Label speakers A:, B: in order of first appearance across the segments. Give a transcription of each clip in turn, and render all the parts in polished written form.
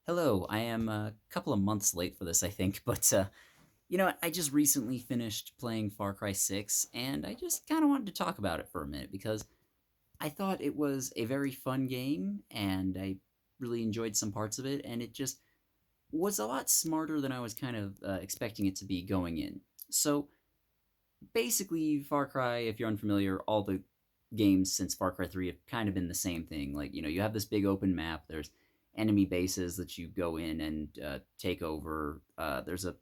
A: Hello, I am a couple of months late for this, I think, but I just recently finished playing Far Cry 6, and I just kind of wanted to talk about it for a minute because I thought it was a very fun game, and I really enjoyed some parts of it, and it just was a lot smarter than I was kind of expecting it to be going in. So basically, Far Cry, if you're unfamiliar, all the games since Far Cry 3 have kind of been the same thing. Like, you have this big open map, there's enemy bases that you go in and take over. There's a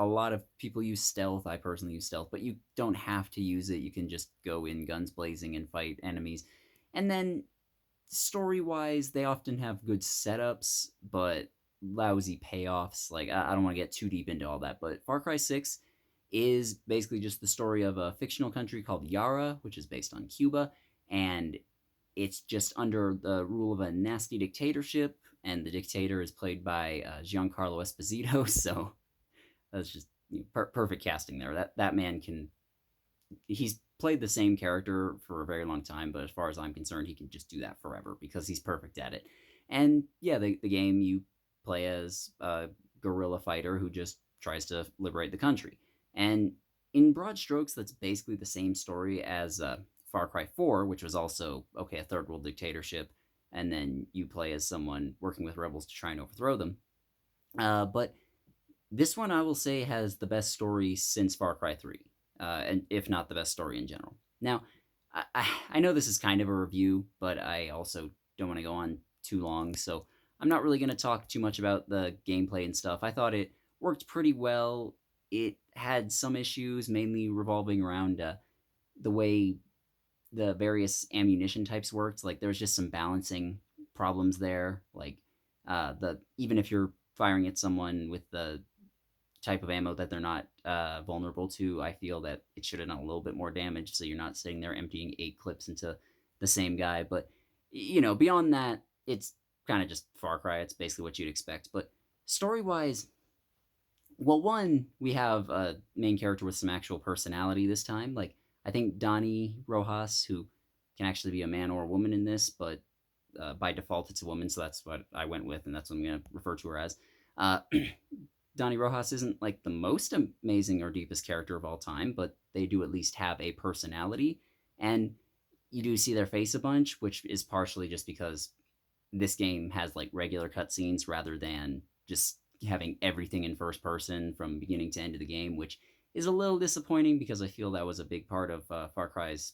A: lot of people use stealth. I personally use stealth, but you don't have to use it. You can just go in guns blazing and fight enemies. And then story wise, they often have good setups, but lousy payoffs. Like, I don't want to get too deep into all that, but Far Cry 6 is basically just the story of a fictional country called Yara, which is based on Cuba, and it's just under the rule of a nasty dictatorship, and the dictator is played by Giancarlo Esposito. So that's just perfect casting there. That man can he's played the same character for a very long time, but as far as I'm concerned, he can just do that forever because he's perfect at it. And yeah, the game you play as a guerrilla fighter who just tries to liberate the country. And in broad strokes, that's basically the same story as Far Cry 4, which was also, okay, a third world dictatorship, and then you play as someone working with rebels to try and overthrow them. But this one, I will say, has the best story since Far Cry 3, and if not the best story in general. Now, I know this is kind of a review, but I also don't want to go on too long, so I'm not really going to talk too much about the gameplay and stuff. I thought it worked pretty well. It had some issues, mainly revolving around the way the various ammunition types worked. Like, there's just some balancing problems there. Like, the even if you're firing at someone with the type of ammo that they're not vulnerable to, I feel that it should have done a little bit more damage, so you're not sitting there emptying 8 clips into the same guy. But beyond that, it's kind of just Far Cry. It's basically what you'd expect. But story wise, well, one, we have a main character with some actual personality this time. Like, I think Donnie Rojas, who can actually be a man or a woman in this, but by default it's a woman, so that's what I went with, and that's what I'm going to refer to her as. Uh, Donnie Rojas isn't like the most amazing or deepest character of all time, but they do at least have a personality. And you do see their face a bunch, which is partially just because this game has like regular cutscenes rather than just having everything in first person from beginning to end of the game, which is a little disappointing because I feel that was a big part of Far Cry's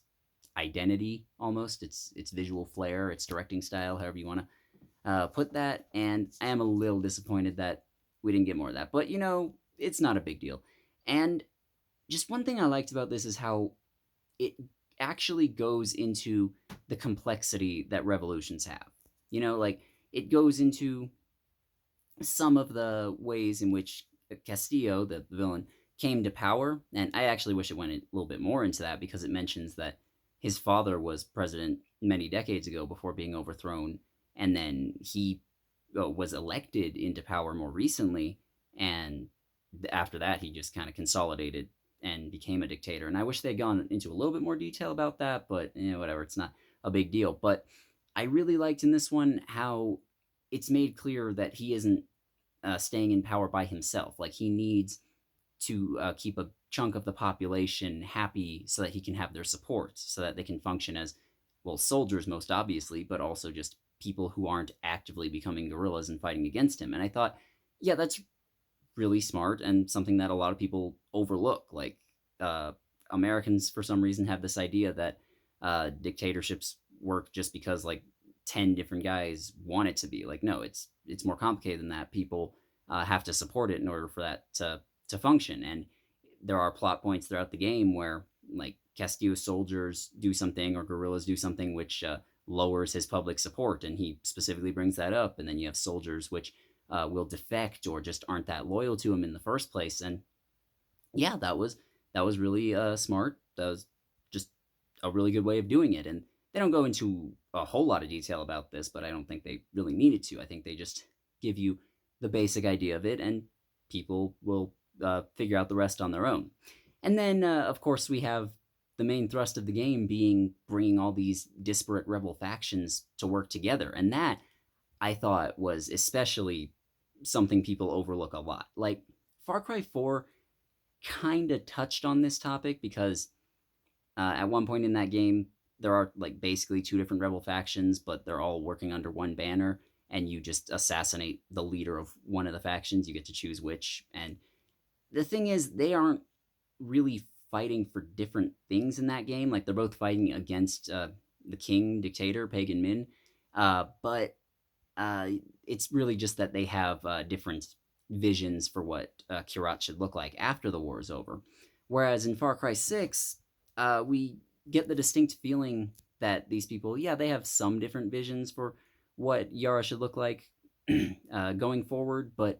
A: identity almost. Its visual flair, its directing style, however you want to put that. And I am a little disappointed that we didn't get more of that. But it's not a big deal. And just one thing I liked about this is how it actually goes into the complexity that revolutions have. Like, it goes into some of the ways in which Castillo, the villain, came to power. And I actually wish it went a little bit more into that because it mentions that his father was president many decades ago before being overthrown. And then he was elected into power more recently. And after that, he just kind of consolidated and became a dictator. And I wish they'd gone into a little bit more detail about that, but whatever, it's not a big deal. But I really liked in this one how it's made clear that he isn't staying in power by himself. Like, he needs to keep a chunk of the population happy so that he can have their support, so that they can function as, well, soldiers most obviously, but also just people who aren't actively becoming guerrillas and fighting against him. And I thought, yeah, that's really smart and something that a lot of people overlook. Like, uh, Americans, for some reason, have this idea that dictatorships work just because like 10 different guys want it to be. Like, no, it's more complicated than that. People have to support it in order for that to function. And there are plot points throughout the game where like Castillo soldiers do something or guerrillas do something which lowers his public support, and he specifically brings that up. And then you have soldiers which will defect or just aren't that loyal to him in the first place. And yeah, that was really smart. That was just a really good way of doing it. And they don't go into a whole lot of detail about this, but I don't think they really needed to. I think they just give you the basic idea of it, and people will figure out the rest on their own. And then, of course, we have the main thrust of the game being bringing all these disparate rebel factions to work together, and that I thought was especially something people overlook a lot. Like Far Cry 4 kind of touched on this topic because at one point in that game, there are like basically two different rebel factions, but they're all working under one banner, and you just assassinate the leader of one of the factions. You get to choose which. And the thing is, they aren't really fighting for different things in that game. Like they're both fighting against the king, dictator, Pagan Min, but uh, it's really just that they have different visions for what Kyrat should look like after the war is over. Whereas in Far Cry 6, we get the distinct feeling that these people, yeah, they have some different visions for what Yara should look like going forward, but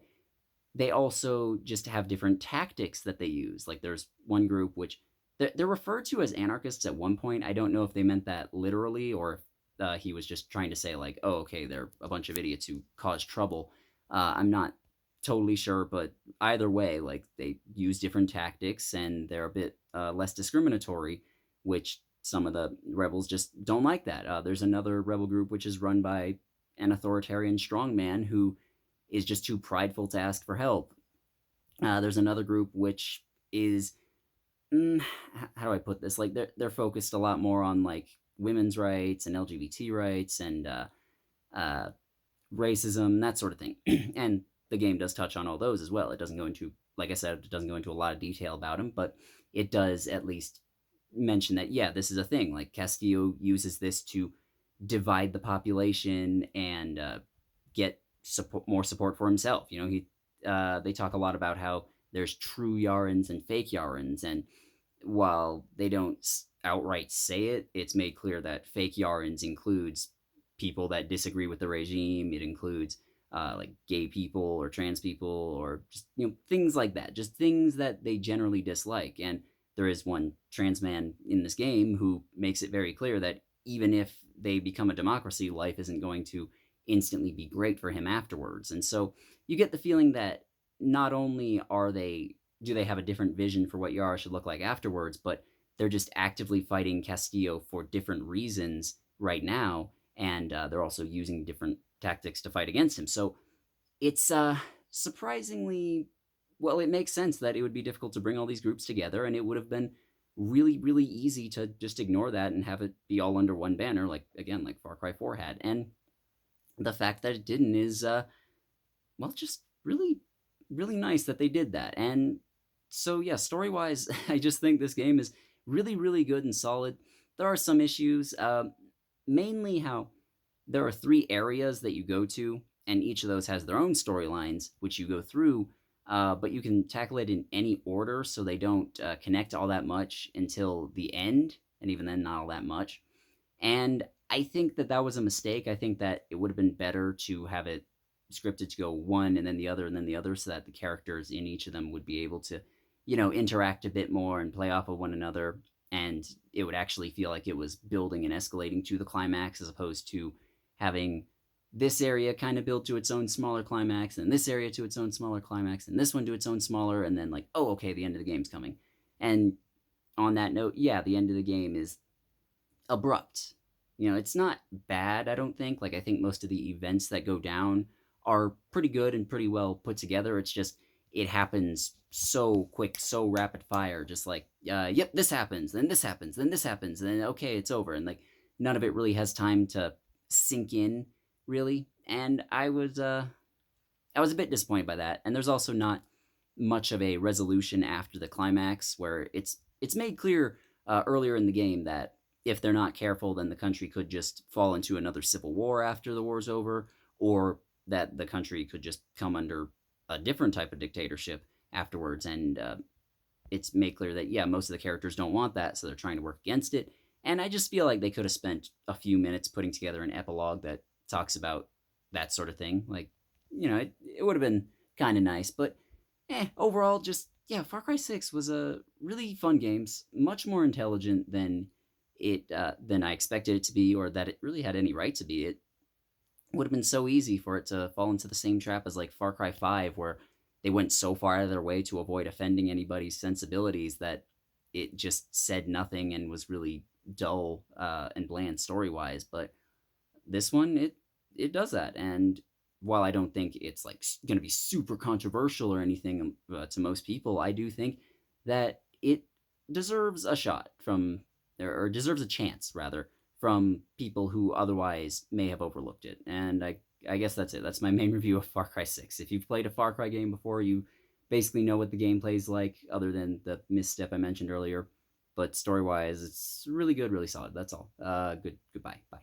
A: they also just have different tactics that they use. Like there's one group which they're referred to as anarchists at one point. I don't know if they meant that literally or if he was just trying to say like, oh, okay, they're a bunch of idiots who cause trouble. I'm not totally sure, but either way, like they use different tactics and they're a bit less discriminatory, which some of the rebels just don't like that. There's another rebel group which is run by an authoritarian strongman who is just too prideful to ask for help. There's another group which is mm, how do I put this? Like they're focused a lot more on like women's rights and LGBT rights and uh, racism, that sort of thing. And the game does touch on all those as well. It doesn't go into, like I said, it doesn't go into a lot of detail about them, but it does at least mention that yeah, this is a thing. Like Castillo uses this to divide the population and get more support for himself. You know, they talk a lot about how there's true Yarans and fake Yarans, and while they don't outright say it, it's made clear that fake Yarans includes people that disagree with the regime. It includes like gay people or trans people or just things like that, just things that they generally dislike. And there is one trans man in this game who makes it very clear that even if they become a democracy, life isn't going to instantly be great for him afterwards. And so you get the feeling that not only are they do they have a different vision for what Yara should look like afterwards, but they're just actively fighting Castillo for different reasons right now, and they're also using different tactics to fight against him. So it's surprisingly well. It makes sense that it would be difficult to bring all these groups together, and it would have been really, really easy to just ignore that and have it be all under one banner, like again, like Far Cry 4 had. And the fact that it didn't is well, just really, really nice that they did that. And so, yeah, story wise, I just think this game is really, really good and solid. There are some issues, mainly how there are three areas that you go to, and each of those has their own storylines, which you go through. But you can tackle it in any order, so they don't connect all that much until the end, and even then, not all that much. And I think that that was a mistake. I think that it would have been better to have it scripted to go one and then the other and then the other so that the characters in each of them would be able to, interact a bit more and play off of one another. And it would actually feel like it was building and escalating to the climax as opposed to having this area kind of build to its own smaller climax and this area to its own smaller climax and this one to its own smaller and then like, oh, okay, the end of the game's coming. And on that note, yeah, the end of the game is abrupt. It's not bad, I don't think. Like, I think most of the events that go down are pretty good and pretty well put together. It's just, it happens so quick, so rapid fire. Just like, yep, this happens, then this happens, then this happens, and then okay, it's over. And like, none of it really has time to sink in, really. And I was a bit disappointed by that. And there's also not much of a resolution after the climax, where it's made clear earlier in the game that if they're not careful, then the country could just fall into another civil war after the war's over, or that the country could just come under a different type of dictatorship afterwards. And it's made clear that, yeah, most of the characters don't want that, so they're trying to work against it. And I just feel like they could have spent a few minutes putting together an epilogue that talks about that sort of thing. Like, it would have been kind of nice. But overall, just, yeah, Far Cry 6 was a really fun game, much more intelligent than I expected it to be, or that it really had any right to be. It would have been so easy for it to fall into the same trap as like Far Cry 5, where they went so far out of their way to avoid offending anybody's sensibilities that it just said nothing and was really dull and bland story wise. But this one, it does that. And while I don't think it's like going to be super controversial or anything to most people, I do think that it deserves a shot from, or deserves a chance rather, from people who otherwise may have overlooked it. And I guess that's it. That's my main review of Far Cry 6. If you've played a Far Cry game before, you basically know what the gameplay is like, other than the misstep I mentioned earlier. But story wise, it's really good, really solid. That's all. Goodbye. Bye.